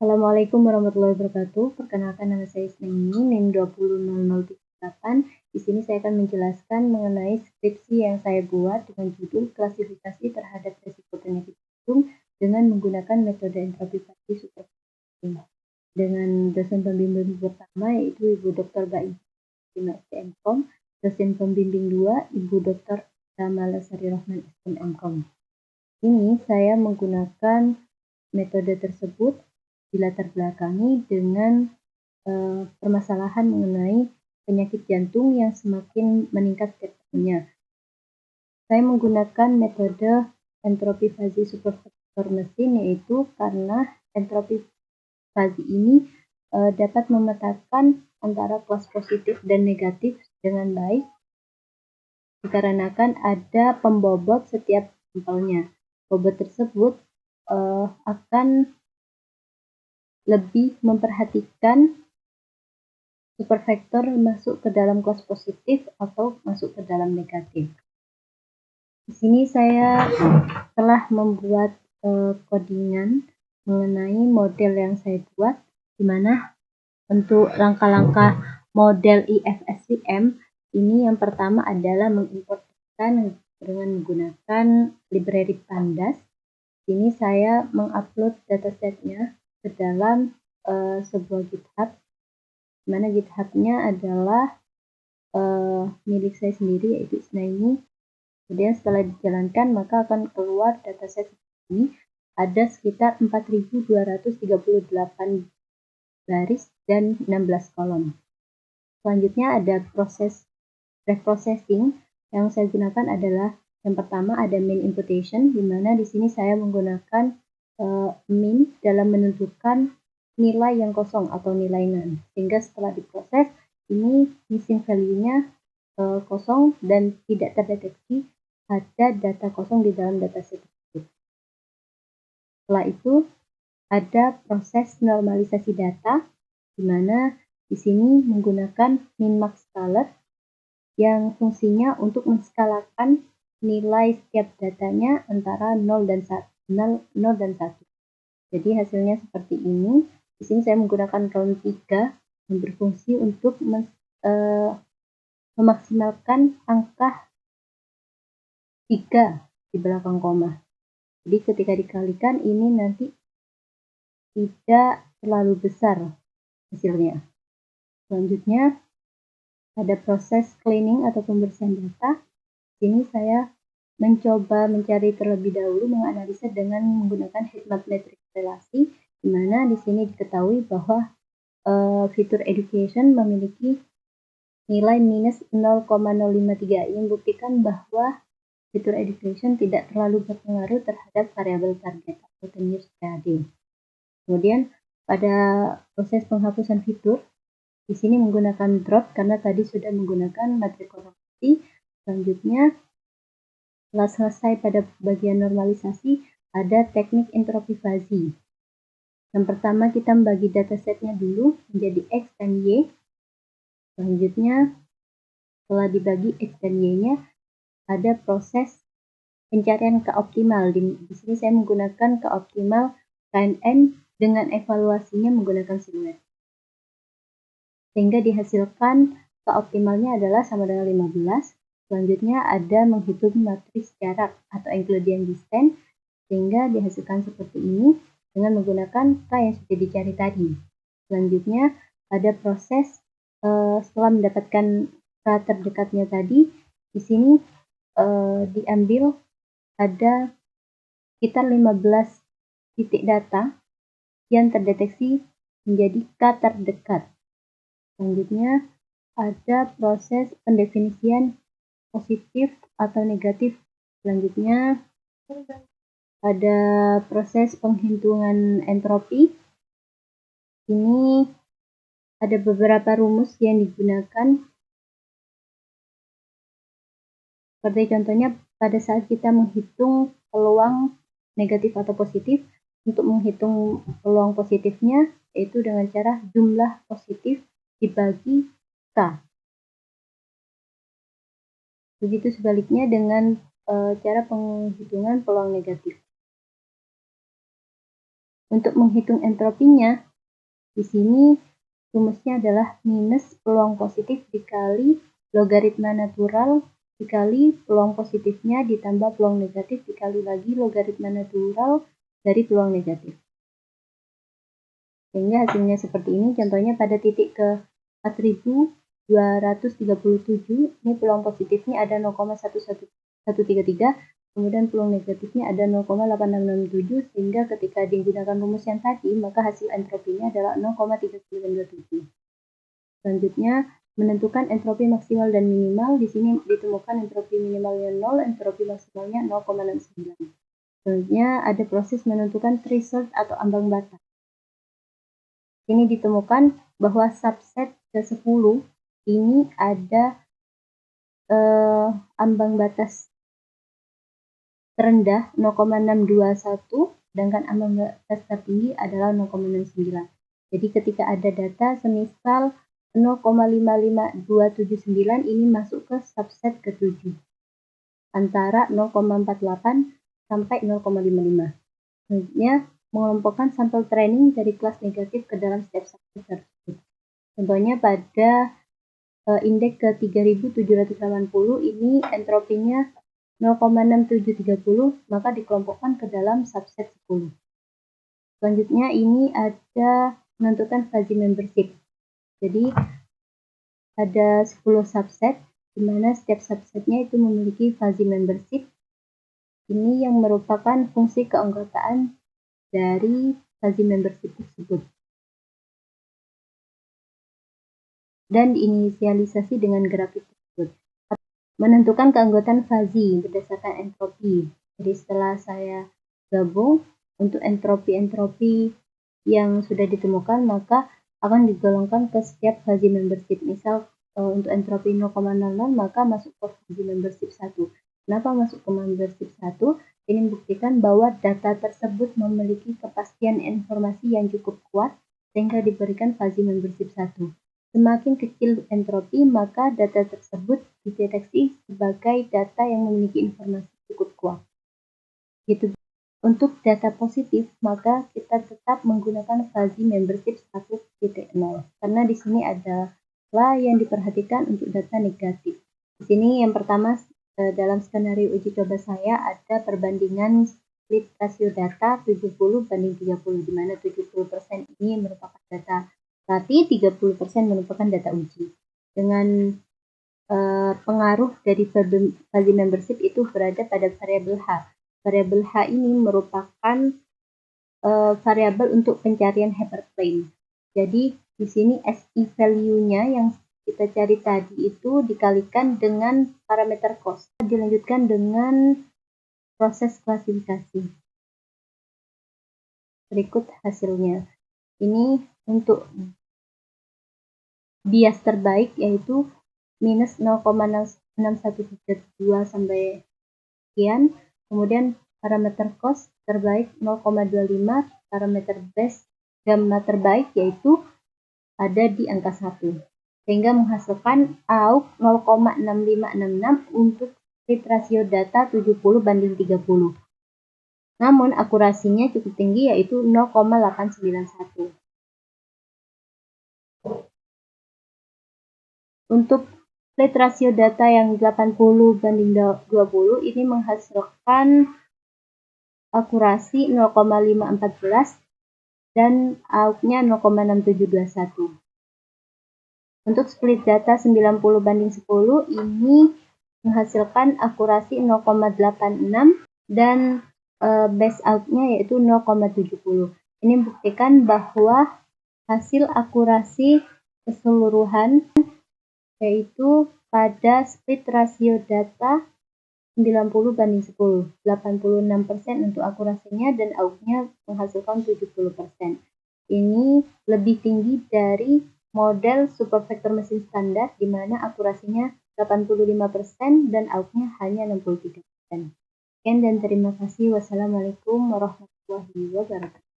Assalamualaikum warahmatullahi wabarakatuh. Perkenalkan nama saya Isnaini, NIM 200038. Di sini saya akan menjelaskan mengenai skripsi yang saya buat dengan judul klasifikasi terhadap risiko penyakit jantung dengan menggunakan metode entropi fasi superfluid. Dengan dosen pembimbing pertama yaitu Ibu Dr. Baik STMkom, dosen pembimbing 2 Ibu Dr. Kamala Sari Rahman STMkom. Ini saya menggunakan metode tersebut dilatar belakangi dengan permasalahan mengenai penyakit jantung yang semakin meningkat setiap. Saya menggunakan metode entropi fasi superfaktor mesin yaitu karena entropi fasi ini dapat memetakan antara kelas positif dan negatif dengan baik dikarenakan ada pembobot setiap sampelnya. Bobot tersebut akan lebih memperhatikan superfaktor masuk ke dalam kelas positif atau masuk ke dalam negatif. Di sini saya telah membuat codingan mengenai model yang saya buat, di mana untuk langkah-langkah model IFSCM ini yang pertama adalah mengimportkan dengan menggunakan library Pandas. Ini saya mengupload datasetnya ke dalam sebuah GitHub, di mana GitHub-nya adalah milik saya sendiri yaitu Isnaini. Kemudian setelah dijalankan maka akan keluar dataset ini ada sekitar 4238 baris dan 16 kolom. Selanjutnya ada proses reprocessing yang saya gunakan adalah yang pertama ada mean imputation, di mana di sini saya menggunakan mean dalam menentukan nilai yang kosong atau nilai none, sehingga setelah diproses ini missing value-nya kosong dan tidak terdeteksi ada data kosong di dalam dataset tersebut. Setelah itu ada proses normalisasi data, di mana di sini menggunakan min-max scaler yang fungsinya untuk menskalakan nilai setiap datanya antara 0 dan 1. Jadi hasilnya seperti ini. Di sini saya menggunakan column 3 yang berfungsi untuk memaksimalkan angka 3 di belakang koma. Jadi ketika dikalikan ini nanti tidak terlalu besar hasilnya. Selanjutnya ada proses cleaning atau pembersihan data. Sini saya mencoba mencari terlebih dahulu menganalisa dengan menggunakan heatmap matrix relasi, di mana di sini diketahui bahwa fitur education memiliki nilai minus 0,053. Ini membuktikan bahwa fitur education tidak terlalu berpengaruh terhadap variabel target atau 10 years PAD. Kemudian pada proses penghapusan fitur, di sini menggunakan drop karena tadi sudah menggunakan matriks korelasi. Selanjutnya, setelah selesai pada bagian normalisasi, ada teknik entropi fasi. Yang pertama kita membagi datasetnya dulu menjadi X dan Y. Selanjutnya, setelah dibagi X dan Y-nya, ada proses pencarian keoptimal. Di sini saya menggunakan keoptimal KNN dengan evaluasinya menggunakan siluet. Sehingga dihasilkan keoptimalnya adalah sama dengan 15. Selanjutnya ada menghitung matriks jarak atau Euclidean distance, sehingga dihasilkan seperti ini dengan menggunakan K yang sudah dicari tadi. Selanjutnya ada proses setelah mendapatkan K terdekatnya tadi, di sini diambil ada sekitar 15 titik data yang terdeteksi menjadi K terdekat. Selanjutnya ada proses pendefinisian positif atau negatif. Selanjutnya ada proses penghitungan entropi. Ini ada beberapa rumus yang digunakan. Seperti contohnya pada saat kita menghitung peluang negatif atau positif, untuk menghitung peluang positifnya yaitu dengan cara jumlah positif dibagi K. Begitu sebaliknya dengan cara penghitungan peluang negatif. Untuk menghitung entropinya, di sini rumusnya adalah minus peluang positif dikali logaritma natural dikali peluang positifnya ditambah peluang negatif dikali lagi logaritma natural dari peluang negatif. Sehingga hasilnya seperti ini. Contohnya pada titik ke 4237, ini peluang positifnya ada 0,11133, kemudian peluang negatifnya ada 0,8667, sehingga ketika digunakan rumus yang tadi, maka hasil entropinya adalah 0,3927. Selanjutnya, menentukan entropi maksimal dan minimal. Di sini ditemukan entropi minimalnya 0, entropi maksimalnya 0,69. Selanjutnya, ada proses menentukan threshold atau ambang batas. Ini ditemukan bahwa subset ke-10 ini ada ambang batas terendah 0,621, sedangkan ambang batas tertinggi adalah 0,69. Jadi ketika ada data semisal 0,55279 ini masuk ke subset ke-7 antara 0,48 sampai 0,55. Selanjutnya, mengelompokkan sampel training dari kelas negatif ke dalam setiap subset tersebut. Contohnya pada indeks ke 3780 ini entropinya 0,6730, maka dikelompokkan ke dalam subset 10. Selanjutnya ini ada menentukan fuzzy membership. Jadi ada 10 subset, di mana setiap subsetnya itu memiliki fuzzy membership. Ini yang merupakan fungsi keanggotaan dari fuzzy membership tersebut. Dan diinisialisasi dengan grafik tersebut. Menentukan keanggotaan fuzzy berdasarkan entropi. Jadi setelah saya gabung untuk entropi-entropi yang sudah ditemukan, maka akan digolongkan ke setiap fuzzy membership. Misal untuk entropi 0,00 maka masuk ke fuzzy membership 1. Kenapa masuk ke membership 1? Ini membuktikan bahwa data tersebut memiliki kepastian informasi yang cukup kuat sehingga diberikan fuzzy membership 1. Semakin kecil entropi, maka data tersebut dideteksi sebagai data yang memiliki informasi cukup kuat. Gitu. Untuk data positif, maka kita tetap menggunakan fuzzy membership 1.0 karena di sini adalah yang diperhatikan untuk data negatif. Di sini yang pertama dalam skenario uji coba saya ada perbandingan split rasio data 70 banding 30, di mana 70% ini merupakan data latih, 30% merupakan data uji. Dengan pengaruh dari fuzzy membership itu berada pada variabel H. Variabel H ini merupakan variabel untuk pencarian hyperplane. Jadi di sini SI value-nya yang kita cari tadi itu dikalikan dengan parameter cost. Dilanjutkan dengan proses klasifikasi. Berikut hasilnya. Ini untuk bias terbaik yaitu minus 0,6132 sampai sekian. Kemudian parameter cost terbaik 0,25, parameter base gamma terbaik yaitu ada di angka 1. Sehingga menghasilkan AUK 0,6566 untuk split rasio data 70 banding 30. Namun akurasinya cukup tinggi yaitu 0,891. Untuk split rasio data yang 80 banding 20 ini menghasilkan akurasi 0,514 dan AUK-nya 0,6721. Untuk split data 90 banding 10 ini menghasilkan akurasi 0,86 dan base out-nya yaitu 0,70. Ini membuktikan bahwa hasil akurasi keseluruhan yaitu pada split rasio data 90 banding 10, 86% untuk akurasinya dan AUK-nya menghasilkan 70%. Ini lebih tinggi dari model supervector mesin standar di mana akurasinya 85% dan AUK-nya hanya 63%. Sekian dan terima kasih. Wassalamualaikum warahmatullahi wabarakatuh.